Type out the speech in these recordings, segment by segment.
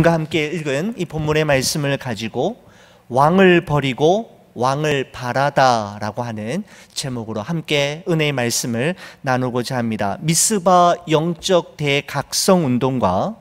과 함께 읽은 이 본문의 말씀을 가지고 왕을 버리고 왕을 바라다라고 하는 제목으로 함께 은혜의 말씀을 나누고자 합니다. 미스바 영적 대각성 운동과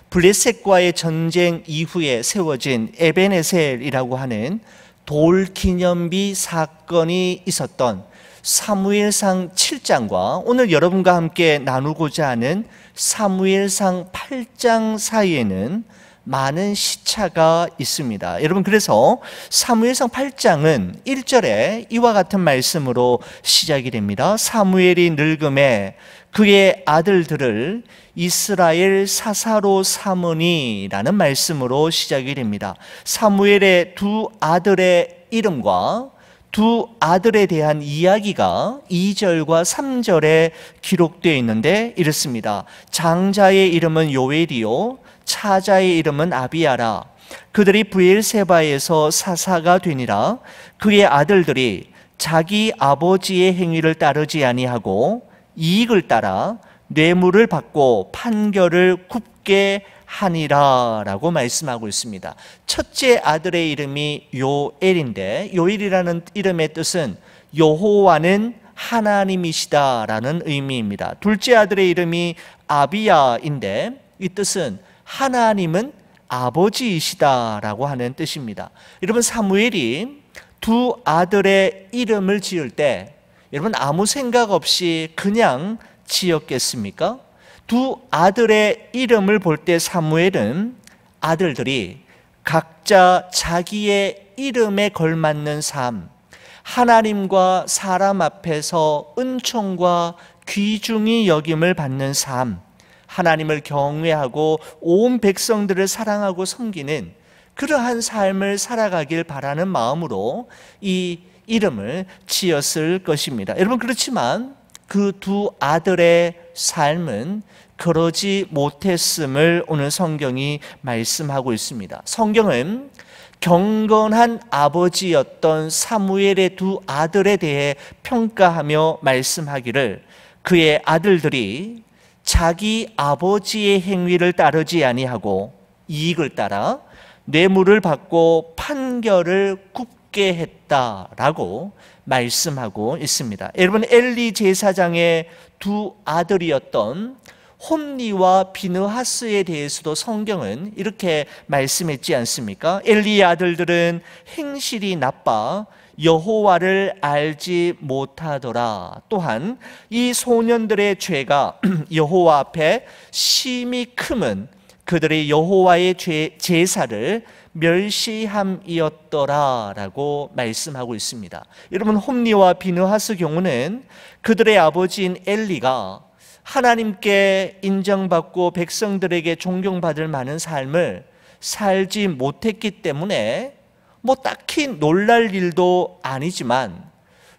블레셋과의 전쟁 이후에 세워진 에벤에셀이라고 하는 돌기념비 사건이 있었던 사무엘상 7장과 오늘 여러분과 함께 나누고자 하는 사무엘상 8장 사이에는 많은 시차가 있습니다. 여러분, 그래서 사무엘상 8장은 1절에 이와 같은 말씀으로 시작이 됩니다. 사무엘이 늙음에 그의 아들들을 이스라엘 사사로 삼으니 라는 말씀으로 시작이 됩니다. 사무엘의 두 아들의 이름과 두 아들에 대한 이야기가 2절과 3절에 기록되어 있는데 이렇습니다. 장자의 이름은 요엘이요 차자의 이름은 아비야라. 그들이 브엘세바에서 사사가 되니라. 그의 아들들이 자기 아버지의 행위를 따르지 아니하고 이익을 따라 뇌물을 받고 판결을 굽게 하니라 라고 말씀하고 있습니다. 첫째 아들의 이름이 요엘인데, 요엘이라는 이름의 뜻은 여호와는 하나님이시다 라는 의미입니다. 둘째 아들의 이름이 아비야인데 이 뜻은 하나님은 아버지이시다 라고 하는 뜻입니다. 여러분, 사무엘이 두 아들의 이름을 지을 때 여러분 아무 생각 없이 그냥 지었겠습니까? 두 아들의 이름을 볼 때 사무엘은 아들들이 각자 자기의 이름에 걸맞는 삶, 하나님과 사람 앞에서 은총과 귀중히 여김을 받는 삶, 하나님을 경외하고 온 백성들을 사랑하고 섬기는 그러한 삶을 살아가길 바라는 마음으로 이 이름을 지었을 것입니다. 여러분, 그렇지만 그 두 아들의 삶은 그러지 못했음을 오늘 성경이 말씀하고 있습니다. 성경은 경건한 아버지였던 사무엘의 두 아들에 대해 평가하며 말씀하기를 그의 아들들이 자기 아버지의 행위를 따르지 아니하고 이익을 따라 뇌물을 받고 판결을 굽게 했다라고 말씀하고 있습니다. 여러분, 엘리 제사장의 두 아들이었던 홈리와 비느하스에 대해서도 성경은 이렇게 말씀했지 않습니까? 엘리의 아들들은 행실이 나빠 여호와를 알지 못하더라. 또한 이 소년들의 죄가 여호와 앞에 심히 크면 그들이 여호와의 제사를 멸시함이었더라 라고 말씀하고 있습니다. 여러분, 홈리와 비느하스 경우는 그들의 아버지인 엘리가 하나님께 인정받고 백성들에게 존경받을 만한 삶을 살지 못했기 때문에 딱히 놀랄 일도 아니지만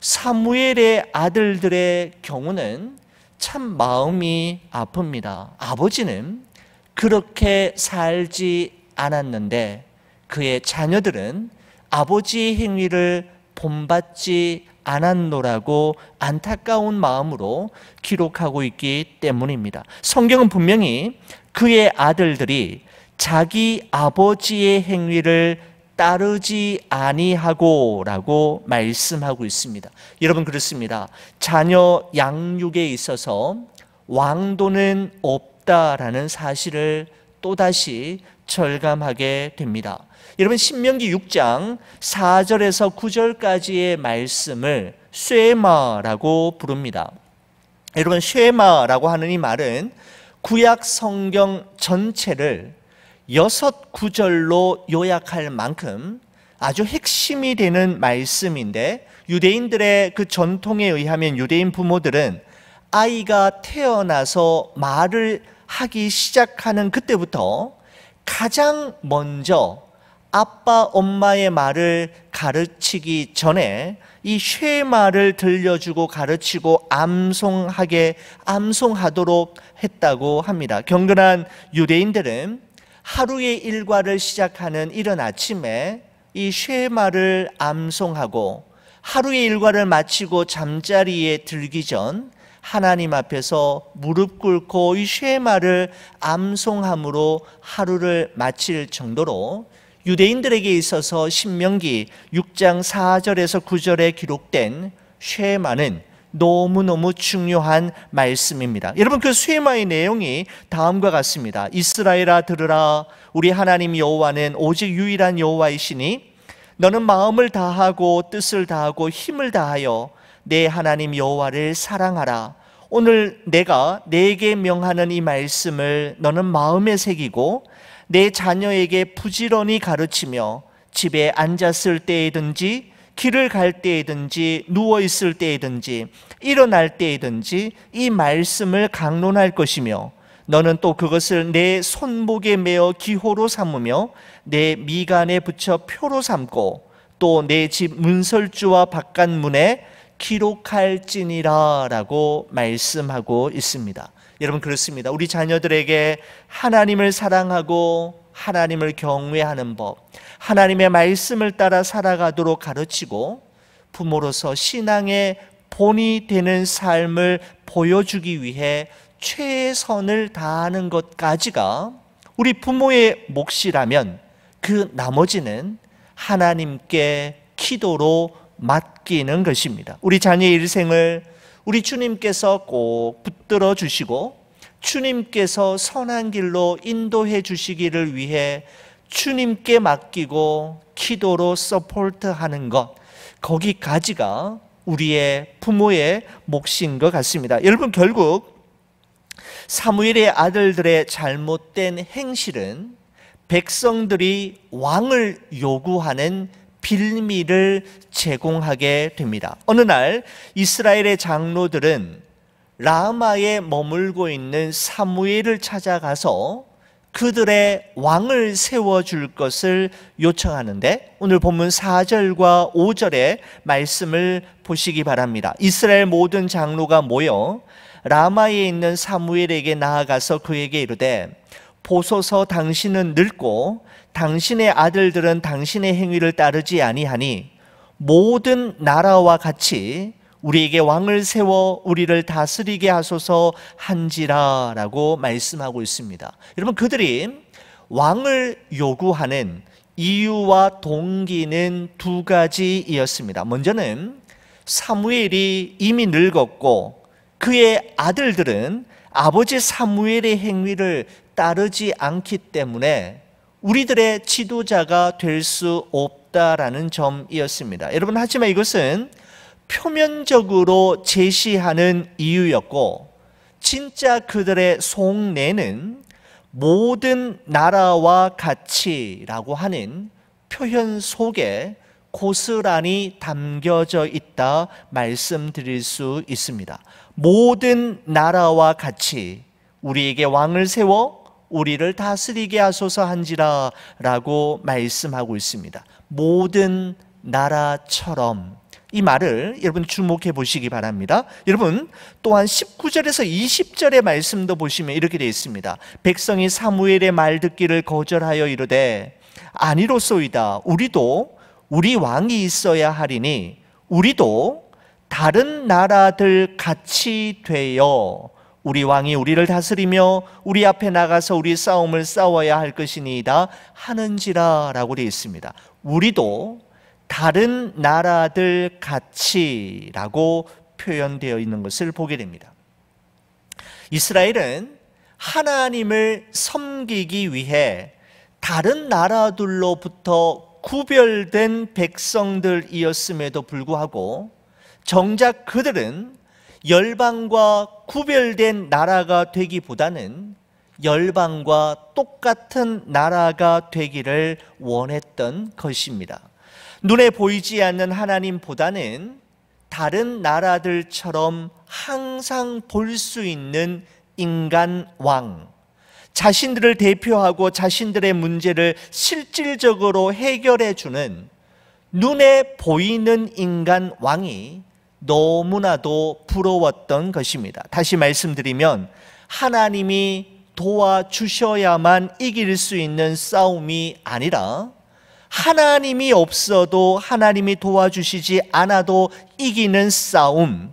사무엘의 아들들의 경우는 참 마음이 아픕니다. 아버지는 그렇게 살지 않았는데 그의 자녀들은 아버지의 행위를 본받지 않았노라고 안타까운 마음으로 기록하고 있기 때문입니다. 성경은 분명히 그의 아들들이 자기 아버지의 행위를 따르지 아니하고 라고 말씀하고 있습니다. 여러분, 그렇습니다. 자녀 양육에 있어서 왕도는 없다라는 사실을 또다시 절감하게 됩니다. 여러분, 신명기 6장 4절에서 9절까지의 말씀을 쉐마라고 부릅니다. 여러분, 쉐마라고 하는 이 말은 구약 성경 전체를 6구절로 요약할 만큼 아주 핵심이 되는 말씀인데, 유대인들의 그 전통에 의하면 유대인 부모들은 아이가 태어나서 말을 하기 시작하는 그때부터 가장 먼저 아빠, 엄마의 말을 가르치기 전에 이 쉐마를 들려주고 가르치고 암송하도록 했다고 합니다. 경건한 유대인들은 하루의 일과를 시작하는 이른 아침에 이 쉐마를 암송하고 하루의 일과를 마치고 잠자리에 들기 전 하나님 앞에서 무릎 꿇고 이 쉐마를 암송함으로 하루를 마칠 정도로 유대인들에게 있어서 신명기 6장 4절에서 9절에 기록된 쉐마는 너무너무 중요한 말씀입니다. 여러분, 그 쉐마의 내용이 다음과 같습니다. 이스라엘아 들으라, 우리 하나님 여호와는 오직 유일한 여호와이시니 너는 마음을 다하고 뜻을 다하고 힘을 다하여 내 하나님 여호와를 사랑하라. 오늘 내가 내게 명하는 이 말씀을 너는 마음에 새기고 내 자녀에게 부지런히 가르치며 집에 앉았을 때이든지 길을 갈 때이든지 누워있을 때이든지 일어날 때이든지 이 말씀을 강론할 것이며 너는 또 그것을 내 손목에 매어 기호로 삼으며 내 미간에 붙여 표로 삼고 또 내 집 문설주와 바깥문에 기록할지니라 라고 말씀하고 있습니다. 여러분, 그렇습니다. 우리 자녀들에게 하나님을 사랑하고 하나님을 경외하는 법, 하나님의 말씀을 따라 살아가도록 가르치고 부모로서 신앙의 본이 되는 삶을 보여주기 위해 최선을 다하는 것까지가 우리 부모의 몫이라면 그 나머지는 하나님께 기도로 맡기는 것입니다. 우리 자녀의 일생을 우리 주님께서 꼭 붙들어 주시고 주님께서 선한 길로 인도해 주시기를 위해 주님께 맡기고 기도로 서포트하는 것, 거기까지가 우리의 부모의 몫인 것 같습니다. 여러분, 결국 사무엘의 아들들의 잘못된 행실은 백성들이 왕을 요구하는 빌미를 제공하게 됩니다. 어느 날 이스라엘의 장로들은 라마에 머물고 있는 사무엘을 찾아가서 그들의 왕을 세워줄 것을 요청하는데, 오늘 본문 4절과 5절의 말씀을 보시기 바랍니다. 이스라엘 모든 장로가 모여 라마에 있는 사무엘에게 나아가서 그에게 이르되 보소서, 당신은 늙고 당신의 아들들은 당신의 행위를 따르지 아니하니 모든 나라와 같이 우리에게 왕을 세워 우리를 다스리게 하소서 한지라 라고 말씀하고 있습니다. 여러분, 그들이 왕을 요구하는 이유와 동기는 두 가지이었습니다. 먼저는 사무엘이 이미 늙었고 그의 아들들은 아버지 사무엘의 행위를 따르지 않기 때문에 우리들의 지도자가 될 수 없다라는 점이었습니다. 여러분, 하지만 이것은 표면적으로 제시하는 이유였고 진짜 그들의 속내는 모든 나라와 같이라고 하는 표현 속에 고스란히 담겨져 있다 말씀드릴 수 있습니다. 모든 나라와 같이 우리에게 왕을 세워 우리를 다스리게 하소서 한지라 라고 말씀하고 있습니다. 모든 나라처럼, 이 말을 여러분 주목해 보시기 바랍니다. 여러분, 또한 19절에서 20절의 말씀도 보시면 이렇게 되어 있습니다. 백성이 사무엘의 말 듣기를 거절하여 이르되 아니로소이다. 우리도 우리 왕이 있어야 하리니 우리도 다른 나라들 같이 되어 우리 왕이 우리를 다스리며 우리 앞에 나가서 우리 싸움을 싸워야 할 것이니이다 하는지라 라고 되어 있습니다. 우리도 다른 나라들 같이 라고 표현되어 있는 것을 보게 됩니다. 이스라엘은 하나님을 섬기기 위해 다른 나라들로부터 구별된 백성들이었음에도 불구하고 정작 그들은 열방과 구별된 나라가 되기보다는 열방과 똑같은 나라가 되기를 원했던 것입니다. 눈에 보이지 않는 하나님보다는 다른 나라들처럼 항상 볼 수 있는 인간 왕, 자신들을 대표하고 자신들의 문제를 실질적으로 해결해 주는 눈에 보이는 인간 왕이 너무나도 부러웠던 것입니다. 다시 말씀드리면 하나님이 도와주셔야만 이길 수 있는 싸움이 아니라 하나님이 없어도 하나님이 도와주시지 않아도 이기는 싸움,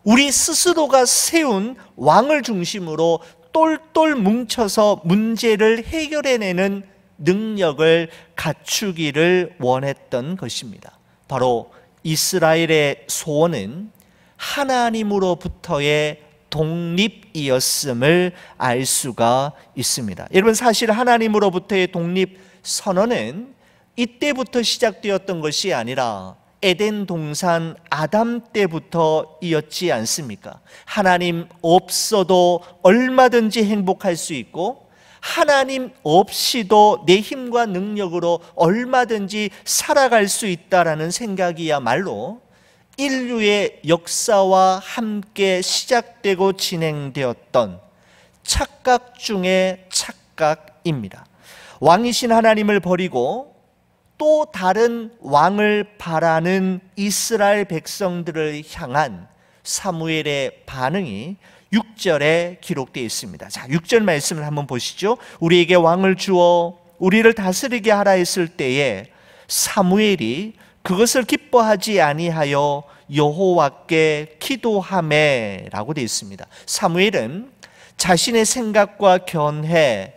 우리 스스로가 세운 왕을 중심으로 똘똘 뭉쳐서 문제를 해결해내는 능력을 갖추기를 원했던 것입니다. 바로 이스라엘의 소원은 하나님으로부터의 독립이었음을 알 수가 있습니다. 여러분, 사실 하나님으로부터의 독립 선언은 이때부터 시작되었던 것이 아니라 에덴 동산 아담 때부터이었지 않습니까? 하나님 없어도 얼마든지 행복할 수 있고, 하나님 없이도 내 힘과 능력으로 얼마든지 살아갈 수 있다라는 생각이야말로 인류의 역사와 함께 시작되고 진행되었던 착각 중의 착각입니다. 왕이신 하나님을 버리고 또 다른 왕을 바라는 이스라엘 백성들을 향한 사무엘의 반응이 6절에 기록되어 있습니다. 자, 6절 말씀을 한번 보시죠. 우리에게 왕을 주어 우리를 다스리게 하라 했을 때에 사무엘이 그것을 기뻐하지 아니하여 여호와께 기도하매라고 되어 있습니다. 사무엘은 자신의 생각과 견해,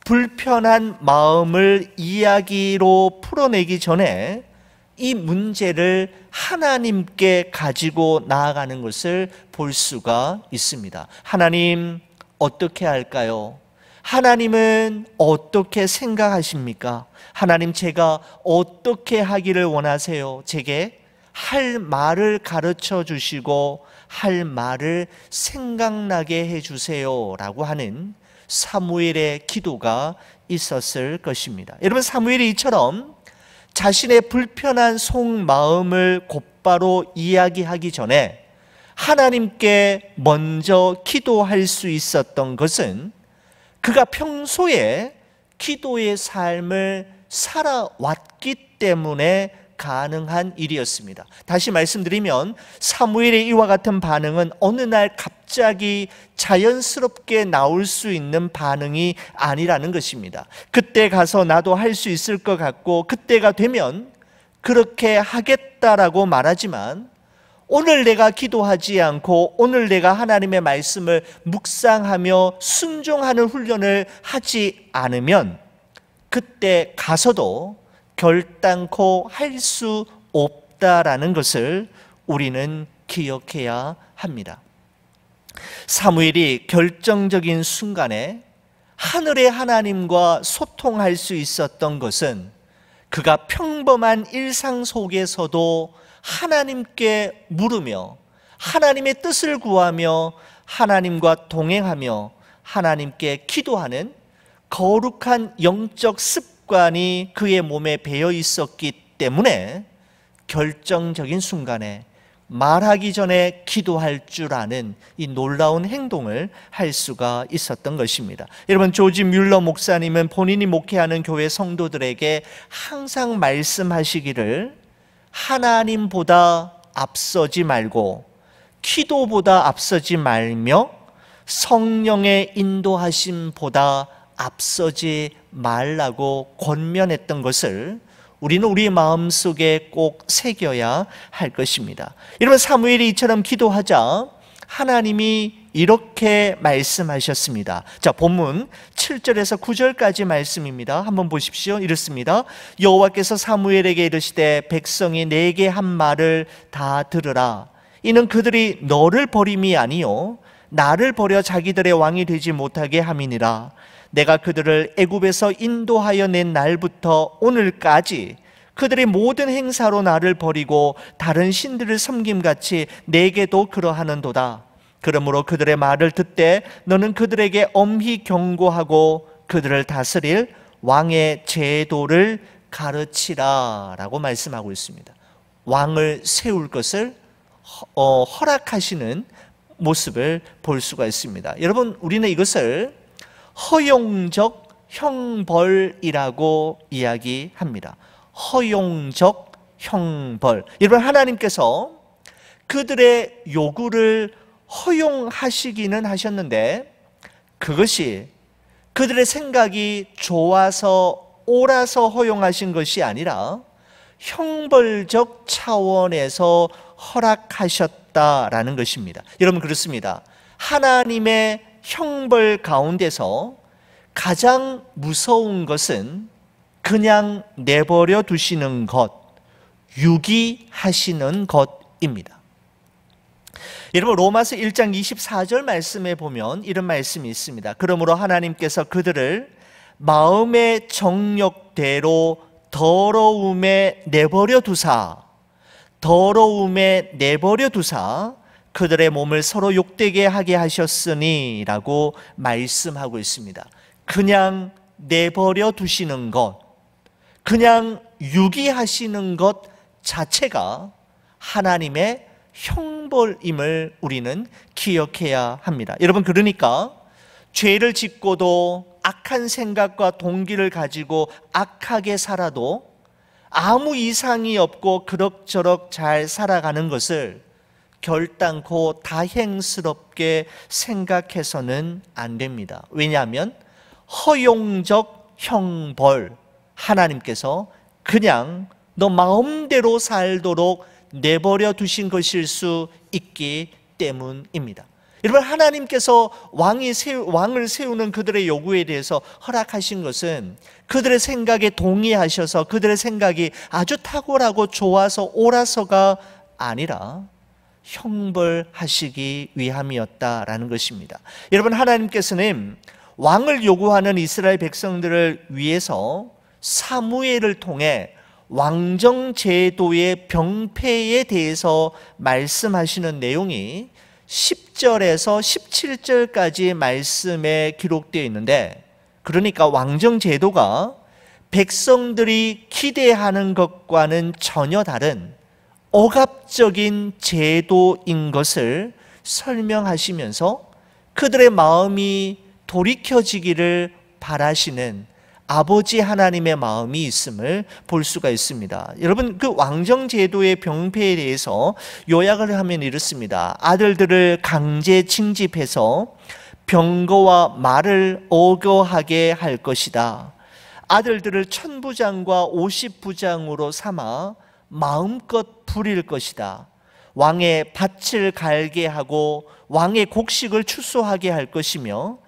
불편한 마음을 이야기로 풀어내기 전에 이 문제를 하나님께 가지고 나아가는 것을 볼 수가 있습니다. 하나님, 어떻게 할까요? 하나님은 어떻게 생각하십니까? 하나님, 제가 어떻게 하기를 원하세요? 제게 할 말을 가르쳐 주시고 할 말을 생각나게 해주세요 라고 하는 사무엘의 기도가 있었을 것입니다. 여러분, 사무엘이 이처럼 자신의 불편한 속마음을 곧바로 이야기하기 전에 하나님께 먼저 기도할 수 있었던 것은 그가 평소에 기도의 삶을 살아왔기 때문에 가능한 일이었습니다. 다시 말씀드리면 사무엘의 이와 같은 반응은 어느 날 갑자기 자연스럽게 나올 수 있는 반응이 아니라는 것입니다. 그때 가서 나도 할 수 있을 것 같고 그때가 되면 그렇게 하겠다라고 말하지만 오늘 내가 기도하지 않고 오늘 내가 하나님의 말씀을 묵상하며 순종하는 훈련을 하지 않으면 그때 가서도 결단코 할 수 없다라는 것을 우리는 기억해야 합니다. 사무엘이 결정적인 순간에 하늘의 하나님과 소통할 수 있었던 것은 그가 평범한 일상 속에서도 하나님께 물으며 하나님의 뜻을 구하며 하나님과 동행하며 하나님께 기도하는 거룩한 영적 습관이 그의 몸에 배어 있었기 때문에 결정적인 순간에 말하기 전에 기도할 줄 아는 이 놀라운 행동을 할 수가 있었던 것입니다. 여러분, 조지 뮬러 목사님은 본인이 목회하는 교회 성도들에게 항상 말씀하시기를 하나님보다 앞서지 말고 기도보다 앞서지 말며 성령의 인도하심보다 앞서지 말라고 권면했던 것을 우리는 우리 마음속에 꼭 새겨야 할 것입니다. 여러분, 사무엘이 이처럼 기도하자 하나님이 이렇게 말씀하셨습니다. 자, 본문 7절에서 9절까지 말씀입니다. 한번 보십시오. 이렇습니다. 여호와께서 사무엘에게 이르시되 백성이 내게 한 말을 다 들으라. 이는 그들이 너를 버림이 아니요 나를 버려 자기들의 왕이 되지 못하게 함이니라. 내가 그들을 애굽에서 인도하여 낸 날부터 오늘까지 그들의 모든 행사로 나를 버리고 다른 신들을 섬김같이 내게도 그러하는도다. 그러므로 그들의 말을 듣되 너는 그들에게 엄히 경고하고 그들을 다스릴 왕의 제도를 가르치라 라고 말씀하고 있습니다. 왕을 세울 것을 허락하시는 모습을 볼 수가 있습니다. 여러분, 우리는 이것을 허용적 형벌이라고 이야기합니다. 허용적 형벌. 여러분, 하나님께서 그들의 요구를 허용하시기는 하셨는데 그것이 그들의 생각이 좋아서 옳아서 허용하신 것이 아니라 형벌적 차원에서 허락하셨다 위함이었다라는 것입니다. 여러분, 그렇습니다. 하나님의 형벌 가운데서 가장 무서운 것은 그냥 내버려 두시는 것, 유기하시는 것입니다. 여러분, 로마서 1장 24절 말씀에 보면 이런 말씀이 있습니다. 그러므로 하나님께서 그들을 마음의 정욕대로 더러움에 내버려 두사 그들의 몸을 서로 욕되게 하게 하셨으니 라고 말씀하고 있습니다. 그냥 내버려 두시는 것, 그냥 유기하시는 것 자체가 하나님의 형벌임을 우리는 기억해야 합니다. 여러분, 그러니까 죄를 짓고도 악한 생각과 동기를 가지고 악하게 살아도 아무 이상이 없고 그럭저럭 잘 살아가는 것을 결단코 다행스럽게 생각해서는 안 됩니다. 왜냐하면 허용적 형벌, 하나님께서 그냥 너 마음대로 살도록 내버려 두신 것일 수 있기 때문입니다. 여러분, 하나님께서 왕을 세우는 그들의 요구에 대해서 허락하신 것은 그들의 생각에 동의하셔서 그들의 생각이 아주 탁월하고 좋아서 옳아서가 아니라 형벌하시기 위함이었다라는 것입니다. 여러분, 하나님께서는 왕을 요구하는 이스라엘 백성들을 위해서 사무엘을 통해 왕정제도의 병폐에 대해서 말씀하시는 내용이 10절에서 17절까지 말씀에 기록되어 있는데, 그러니까 왕정제도가 백성들이 기대하는 것과는 전혀 다른 억압적인 제도인 것을 설명하시면서 그들의 마음이 돌이켜지기를 바라시는 아버지 하나님의 마음이 있음을 볼 수가 있습니다. 여러분, 그 왕정제도의 병폐에 대해서 요약을 하면 이렇습니다. 아들들을 강제 징집해서 병거와 말을 어거하게 할 것이다. 아들들을 천부장과 50부장으로 삼아 마음껏 부릴 것이다. 왕의 밭을 갈게 하고 왕의 곡식을 추수하게 할 것이며,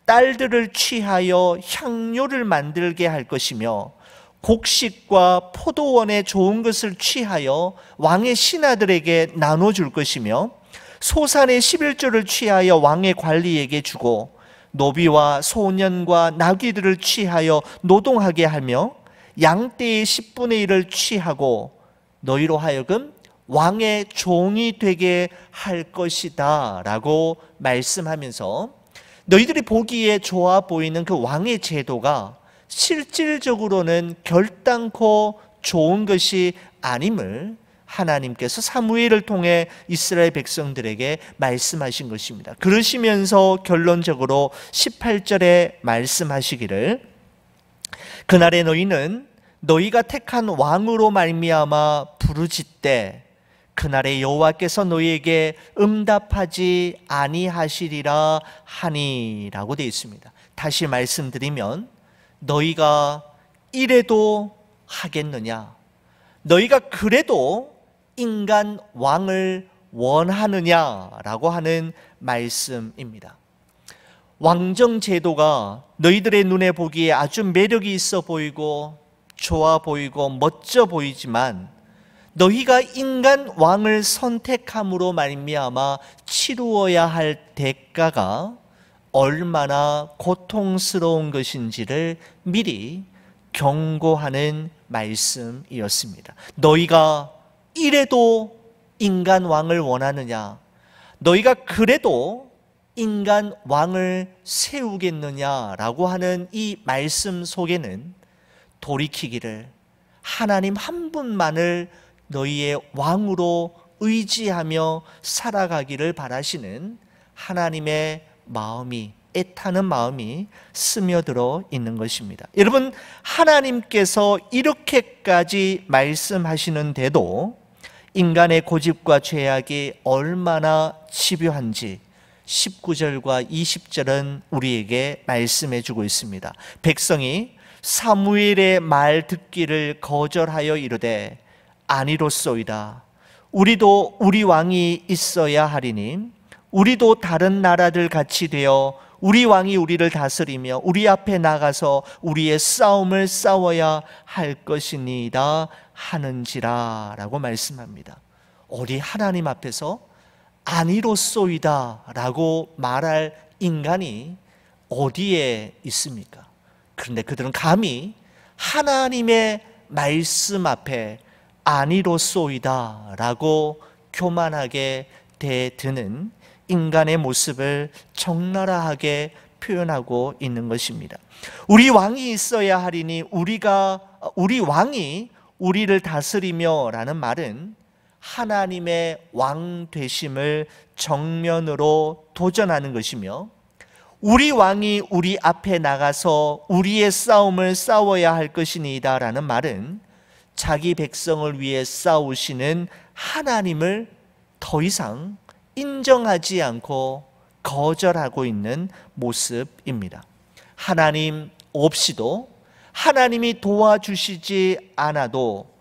딸들을 취하여 향료를 만들게 할 것이며, 곡식과 포도원의 좋은 것을 취하여 왕의 신하들에게 나눠줄 것이며, 소산의 11조를 취하여 왕의 관리에게 주고, 노비와 소년과 나귀들을 취하여 노동하게 하며, 양떼의 10분의 1을 취하고 너희로 하여금 왕의 종이 되게 할 것이다 라고 말씀하면서, 너희들이 보기에 좋아 보이는 그 왕의 제도가 실질적으로는 결단코 좋은 것이 아님을 하나님께서 사무엘을 통해 이스라엘 백성들에게 말씀하신 것입니다. 그러시면서 결론적으로 18절에 말씀하시기를, 그날에 너희는 너희가 택한 왕으로 말미암아 부르짖되 그날에 여호와께서 너희에게 응답하지 아니하시리라 하니라고 되어 있습니다. 다시 말씀드리면, 너희가 이래도 하겠느냐? 너희가 그래도 인간 왕을 원하느냐라고 하는 말씀입니다. 왕정제도가 너희들의 눈에 보기에 아주 매력이 있어 보이고 좋아 보이고 멋져 보이지만, 너희가 인간 왕을 선택함으로 말미암아 치루어야 할 대가가 얼마나 고통스러운 것인지를 미리 경고하는 말씀이었습니다. 너희가 이래도 인간 왕을 원하느냐? 너희가 그래도 인간 왕을 세우겠느냐라고 하는 이 말씀 속에는 돌이키기를, 하나님 한 분만을 너희의 왕으로 의지하며 살아가기를 바라시는 하나님의 마음이, 애타는 마음이 스며들어 있는 것입니다. 여러분, 하나님께서 이렇게까지 말씀하시는데도 인간의 고집과 죄악이 얼마나 집요한지 19절과 20절은 우리에게 말씀해 주고 있습니다. 백성이 사무엘의 말 듣기를 거절하여 이르되 아니로소이다. 우리도 우리 왕이 있어야 하리니 우리도 다른 나라들 같이 되어 우리 왕이 우리를 다스리며 우리 앞에 나가서 우리의 싸움을 싸워야 할 것이니이다 하는지라 라고 말씀합니다. 우리 하나님 앞에서 아니로소이다 라고 말할 인간이 어디에 있습니까? 그런데 그들은 감히 하나님의 말씀 앞에 아니로소이다 라고 교만하게 대드는 인간의 모습을 적나라하게 표현하고 있는 것입니다. 우리 왕이 있어야 하리니 우리 왕이 우리를 다스리며 라는 말은 하나님의 왕 되심을 정면으로 도전하는 것이며, 우리 왕이 우리 앞에 나가서 우리의 싸움을 싸워야 할 것이니이다 라는 말은 자기 백성을 위해 싸우시는 하나님을 더 이상 인정하지 않고 거절하고 있는 모습입니다. 하나님 없이도, 하나님이 도와주시지 않아도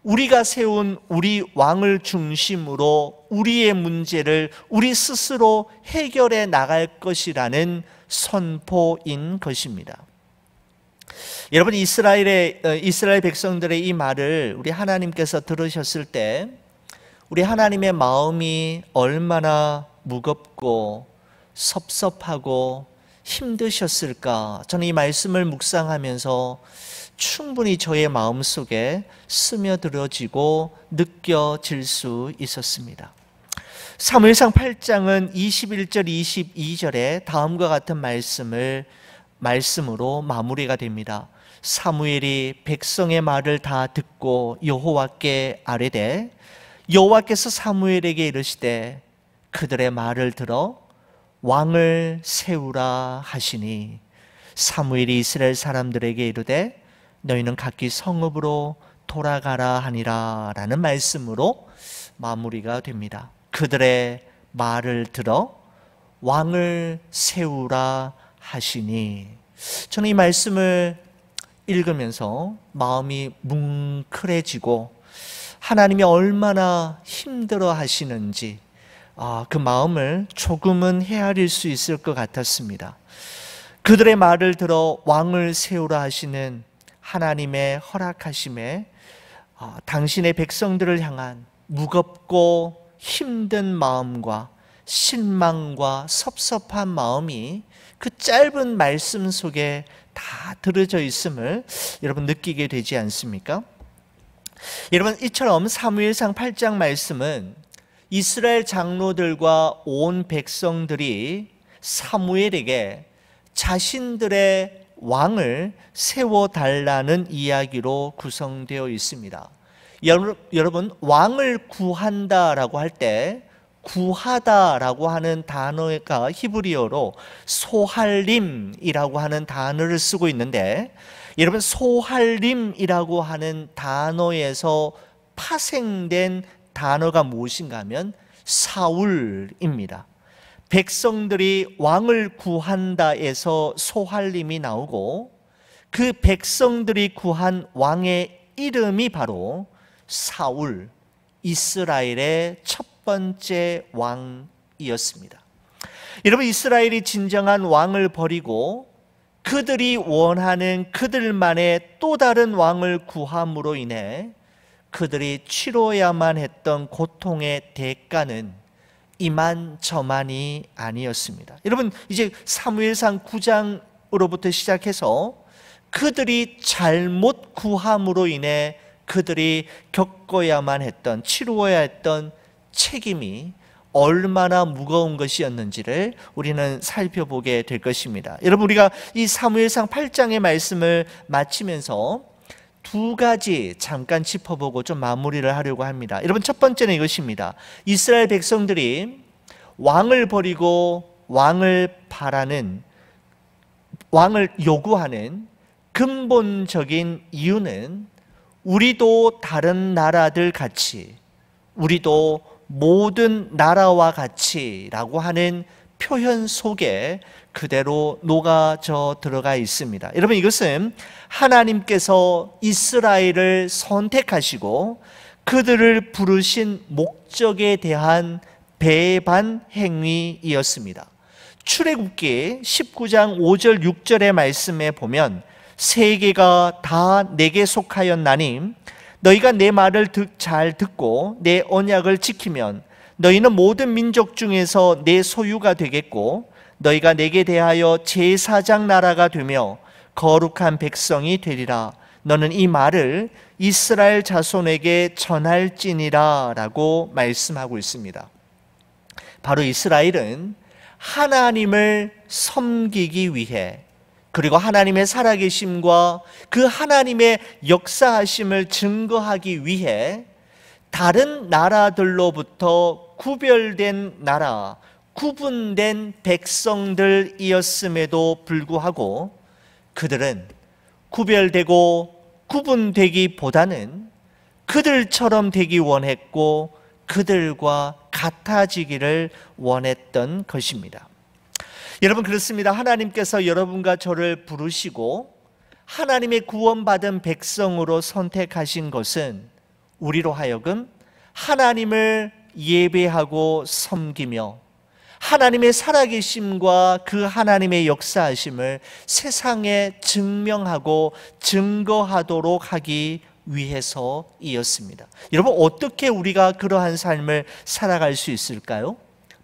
우리가 세운 우리 왕을 중심으로 우리의 문제를 우리 스스로 해결해 나갈 것이라는 선포인 것입니다. 여러분, 이스라엘 백성들의 이 말을 우리 하나님께서 들으셨을 때 우리 하나님의 마음이 얼마나 무겁고 섭섭하고 힘드셨을까? 저는 이 말씀을 묵상하면서 충분히 저의 마음속에 스며들어지고 느껴질 수 있었습니다. 사무엘상 8장은 21절 22절에 다음과 같은 말씀으로 마무리가 됩니다. 사무엘이 백성의 말을 다 듣고 여호와께 아뢰되 여호와께서 사무엘에게 이르시되 그들의 말을 들어 왕을 세우라 하시니 사무엘이 이스라엘 사람들에게 이르되 너희는 각기 성읍으로 돌아가라 하니라 라는 말씀으로 마무리가 됩니다. 그들의 말을 들어 왕을 세우라 하시니, 저는 이 말씀을 읽으면서 마음이 뭉클해지고 하나님이 얼마나 힘들어 하시는지 그 마음을 조금은 헤아릴 수 있을 것 같았습니다. 그들의 말을 들어 왕을 세우라 하시는 하나님의 허락하심에 당신의 백성들을 향한 무겁고 힘든 마음과 실망과 섭섭한 마음이 그 짧은 말씀 속에 다 들어져 있음을 여러분 느끼게 되지 않습니까? 여러분, 이처럼 사무엘상 8장 말씀은 이스라엘 장로들과 온 백성들이 사무엘에게 자신들의 왕을 세워달라는 이야기로 구성되어 있습니다. 여러분, 왕을 구한다라고 할 때 구하다라고 하는 단어가 히브리어로 소할림이라고 하는 단어를 쓰고 있는데, 여러분, 소할림이라고 하는 단어에서 파생된 단어가 무엇인가 하면 사울입니다. 백성들이 왕을 구한다에서 소할림이 나오고 그 백성들이 구한 왕의 이름이 바로 사울, 이스라엘의 첫 번째 왕이었습니다. 여러분, 이스라엘이 진정한 왕을 버리고 그들이 원하는 그들만의 또 다른 왕을 구함으로 인해 그들이 치러야만 했던 고통의 대가는 이만저만이 아니었습니다. 여러분, 이제 사무엘상 9장으로부터 시작해서 그들이 잘못 구함으로 인해 그들이 겪어야만 했던, 치루어야 했던 책임이 얼마나 무거운 것이었는지를 우리는 살펴보게 될 것입니다. 여러분, 우리가 이 사무엘상 8장의 말씀을 마치면서 두 가지 잠깐 짚어보고 좀 마무리를 하려고 합니다. 여러분, 첫 번째는 이것입니다. 이스라엘 백성들이 왕을 버리고 왕을 요구하는 근본적인 이유는 우리도 다른 나라들 같이, 우리도 모든 나라와 같이라고 하는 표현 속에 그대로 녹아져 들어가 있습니다. 여러분, 이것은 하나님께서 이스라엘을 선택하시고 그들을 부르신 목적에 대한 배반 행위이었습니다. 출애굽기 19장 5절 6절의 말씀에 보면 세계가 다 내게 속하였나니 너희가 내 말을 잘 듣고 내 언약을 지키면 너희는 모든 민족 중에서 내 소유가 되겠고 너희가 내게 대하여 제사장 나라가 되며 거룩한 백성이 되리라. 너는 이 말을 이스라엘 자손에게 전할지니라 라고 말씀하고 있습니다. 바로 이스라엘은 하나님을 섬기기 위해, 그리고 하나님의 살아계심과 그 하나님의 역사하심을 증거하기 위해 다른 나라들로부터 구별된 나라, 구분된 백성들이었음에도 불구하고 그들은 구별되고 구분되기보다는 그들처럼 되기 원했고 그들과 같아지기를 원했던 것입니다. 여러분, 그렇습니다. 하나님께서 여러분과 저를 부르시고 하나님의 구원받은 백성으로 선택하신 것은 우리로 하여금 하나님을 예배하고 섬기며 하나님의 살아계심과 그 하나님의 역사하심을 세상에 증명하고 증거하도록 하기 위해서이었습니다. 여러분, 어떻게 우리가 그러한 삶을 살아갈 수 있을까요?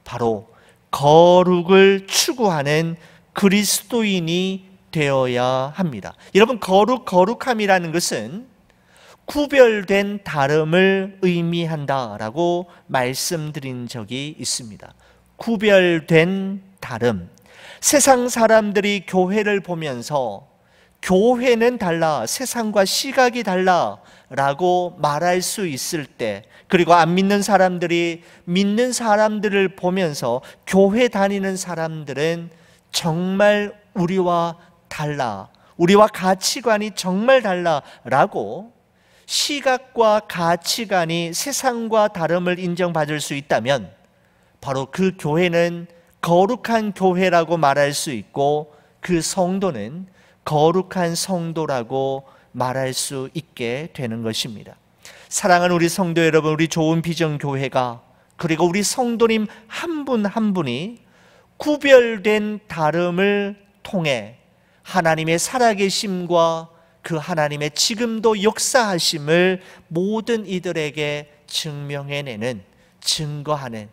바로 거룩을 추구하는 그리스도인이 되어야 합니다. 여러분, 거룩함이라는 것은 구별된 다름을 의미한다라고 말씀드린 적이 있습니다. 구별된 다름. 세상 사람들이 교회를 보면서 교회는 달라, 세상과 시각이 달라 라고 말할 수 있을 때, 그리고 안 믿는 사람들이 믿는 사람들을 보면서 교회 다니는 사람들은 정말 우리와 달라, 우리와 가치관이 정말 달라 라고 시각과 가치관이 세상과 다름을 인정받을 수 있다면 바로 그 교회는 거룩한 교회라고 말할 수 있고 그 성도는 거룩한 성도라고 말할 수 있게 되는 것입니다. 사랑하는 우리 성도 여러분, 우리 좋은 비전 교회가, 그리고 우리 성도님 한 분 한 분이 구별된 다름을 통해 하나님의 살아계심과 그 하나님의 지금도 역사하심을 모든 이들에게 증명해내는, 증거하는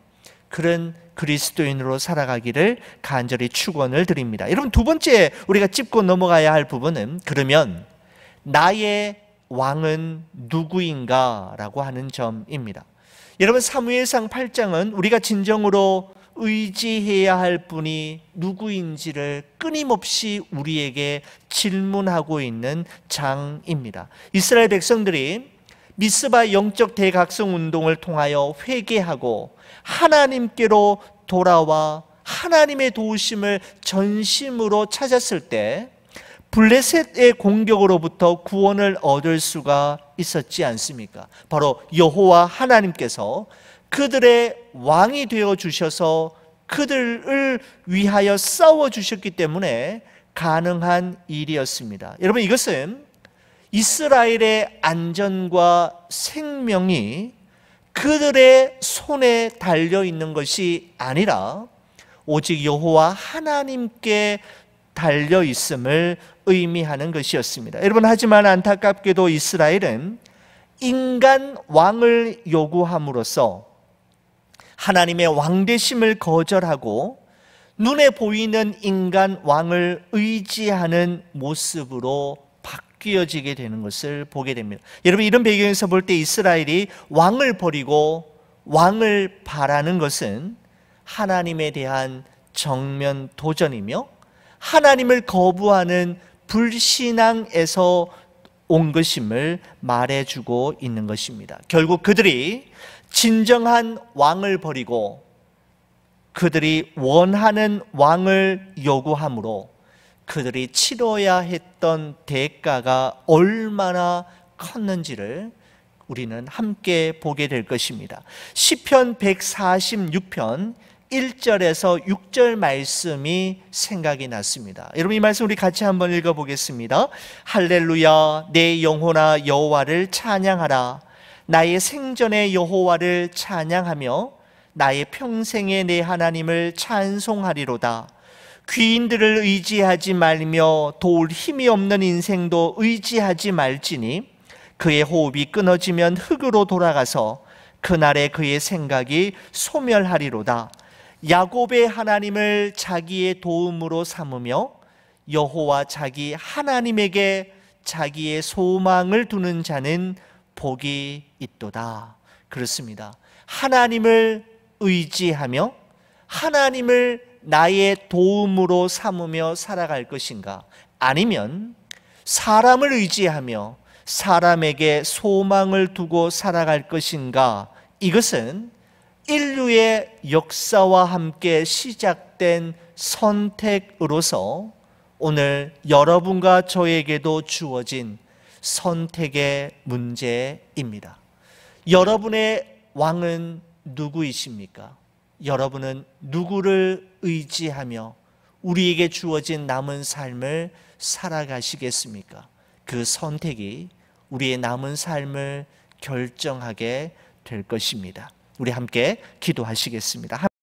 그런 그리스도인으로 살아가기를 간절히 축원을 드립니다. 여러분, 두 번째 우리가 짚고 넘어가야 할 부분은, 그러면 나의 왕은 누구인가 라고 하는 점입니다. 여러분, 사무엘상 8장은 우리가 진정으로 의지해야 할 분이 누구인지를 끊임없이 우리에게 질문하고 있는 장입니다. 이스라엘 백성들이 미스바 영적 대각성 운동을 통하여 회개하고 하나님께로 돌아와 하나님의 도우심을 전심으로 찾았을 때 블레셋의 공격으로부터 구원을 얻을 수가 있었지 않습니까? 바로 여호와 하나님께서 그들의 왕이 되어 주셔서 그들을 위하여 싸워 주셨기 때문에 가능한 일이었습니다. 여러분, 이것은 이스라엘의 안전과 생명이 그들의 손에 달려 있는 것이 아니라 오직 여호와 하나님께 달려 있음을 의미하는 것이었습니다. 여러분, 하지만 안타깝게도 이스라엘은 인간 왕을 요구함으로써 하나님의 왕되심을 거절하고 눈에 보이는 인간 왕을 의지하는 모습으로 바뀌어지게 되는 것을 보게 됩니다. 여러분, 이런 배경에서 볼 때 이스라엘이 왕을 버리고 왕을 바라는 것은 하나님에 대한 정면 도전이며 하나님을 거부하는 불신앙에서 온 것임을 말해주고 있는 것입니다. 결국 그들이 진정한 왕을 버리고 그들이 원하는 왕을 요구함으로 그들이 치러야 했던 대가가 얼마나 컸는지를 우리는 함께 보게 될 것입니다. 시편 146편 1절에서 6절 말씀이 생각이 났습니다. 여러분, 이 말씀 우리 같이 한번 읽어보겠습니다. 할렐루야, 내 영혼아 여호와를 찬양하라. 나의 생전의 여호와를 찬양하며 나의 평생의 내 하나님을 찬송하리로다. 귀인들을 의지하지 말며 도울 힘이 없는 인생도 의지하지 말지니 그의 호흡이 끊어지면 흙으로 돌아가서 그날에 그의 생각이 소멸하리로다. 야곱의 하나님을 자기의 도움으로 삼으며 여호와 자기 하나님에게 자기의 소망을 두는 자는 복이 있도다. 그렇습니다. 하나님을 의지하며 하나님을 나의 도움으로 삼으며 살아갈 것인가? 아니면 사람을 의지하며 사람에게 소망을 두고 살아갈 것인가? 이것은 인류의 역사와 함께 시작된 선택으로서 오늘 여러분과 저에게도 주어진 선택의 문제입니다. 여러분의 왕은 누구이십니까? 여러분은 누구를 의지하며 우리에게 주어진 남은 삶을 살아가시겠습니까? 그 선택이 우리의 남은 삶을 결정하게 될 것입니다. 우리 함께 기도하시겠습니다.